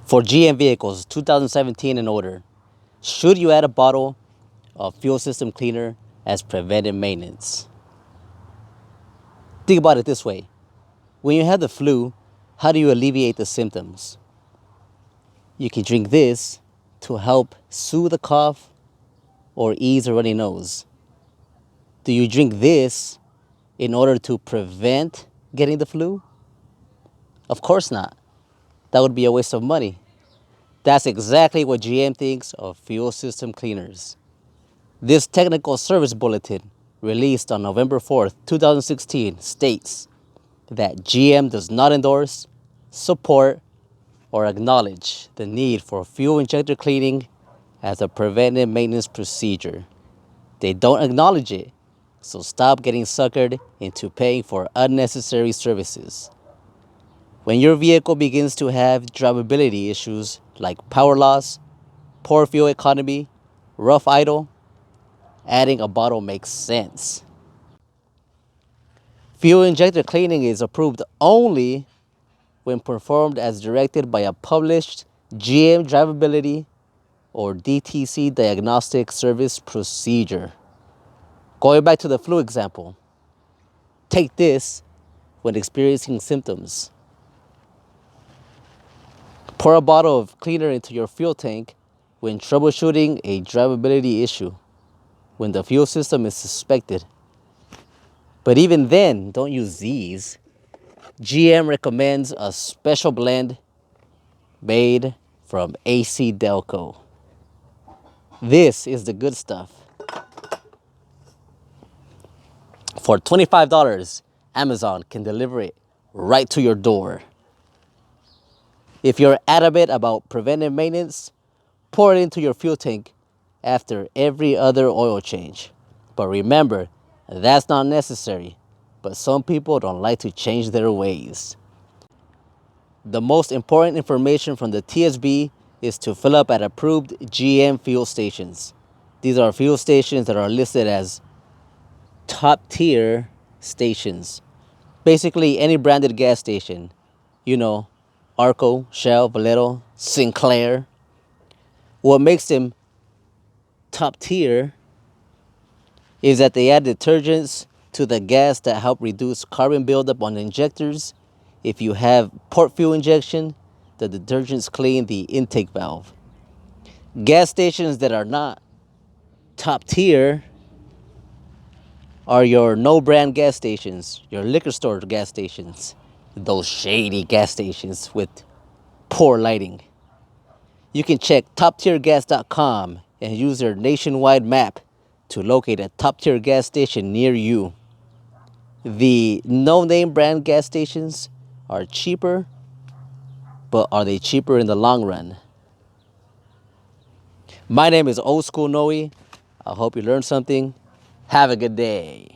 For GM vehicles 2017 and older, should you add a bottle of fuel system cleaner as preventive maintenance? Think about it this way. When you have the flu, how do you alleviate the symptoms? You can drink this to help soothe the cough or ease a runny nose. Do you drink this in order to prevent getting the flu? Of course not. That would be a waste of money. That's exactly what GM thinks of fuel system cleaners. This technical service bulletin, released on November 4th, 2016, states that GM does not endorse, support, or acknowledge the need for fuel injector cleaning as a preventive maintenance procedure. They don't acknowledge it, so stop getting suckered into paying for unnecessary services. When your vehicle begins to have drivability issues like power loss, poor fuel economy, rough idle, adding a bottle makes sense. Fuel injector cleaning is approved only when performed as directed by a published GM drivability or DTC diagnostic service procedure. Going back to the flu example, take this when experiencing symptoms. Pour a bottle of cleaner into your fuel tank when troubleshooting a drivability issue, when the fuel system is suspected. But even then, don't use these. GM recommends a special blend made from AC Delco. This is the good stuff. For $25, Amazon can deliver it right to your door. If you're adamant about preventive maintenance, pour it into your fuel tank after every other oil change. But remember, that's not necessary, but some people don't like to change their ways. The most important information from the TSB is to fill up at approved GM fuel stations. These are fuel stations that are listed as top tier stations. Basically any branded gas station. You know, Arco, Shell, Valero, Sinclair. What makes them top tier is that they add detergents to the gas that help reduce carbon buildup on injectors. If you have port fuel injection, the detergents clean the intake valve. Gas stations that are not top tier are your no-brand gas stations, your liquor store gas stations, those shady gas stations with poor lighting. You can check toptiergas.com and use their nationwide map to locate a top-tier gas station near you. The no-name brand gas stations are cheaper, but are they cheaper in the long run? My name is OldSchoolNoe. I hope you learned something. Have a good day.